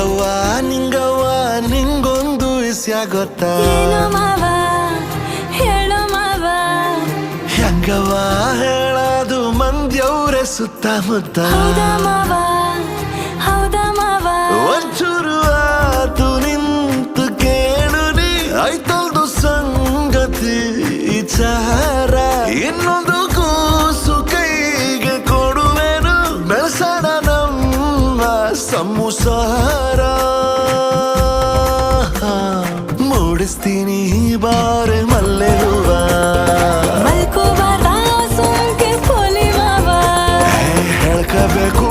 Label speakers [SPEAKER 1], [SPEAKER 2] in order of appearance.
[SPEAKER 1] ನಿಂಗವ್ವ ನಿಂಗವ್ವ ನಿಂಗೊಂದು ವಿಷಯ ಗೊತ್ತಾ?
[SPEAKER 2] ಏನು ಮಾವ ಹೇಳು ಮಾವ.
[SPEAKER 1] ಹೆಂಗವ್ವ ಹೇಳೋದು ಮಂದ್ಯವ್ರೆ ಸುತ್ತಮುತ್ತ.
[SPEAKER 2] ಹೌದಾ ಮಾವ ಹೌದಾ ಮಾವ.
[SPEAKER 1] ಒಂಚೂರು ಆತು ನಿಂತು ಕೇಳು ನೀ ಆಯ್ತಲ್ದು ಸಂಗತಿ ವಿಚಾರ. ಇನ್ನೊಂದು ಕೂಸು ಕೈಗೆ ಕೊಡುವೆನು ಬೆಳ್ಸಣ ನಮ್ಮ ಸಂಸಾರ. ಮೂಡಿಸ್ತೀನಿ ಬಾರೆ ಮಲ್ಲೆಲುವ
[SPEAKER 2] ಮಲ್ಕೋಬಾರ ಸೋಂಕೆ ಪೋಲಿ ಮಾವ.
[SPEAKER 1] ಹೇಳ್ಕಬೇಕು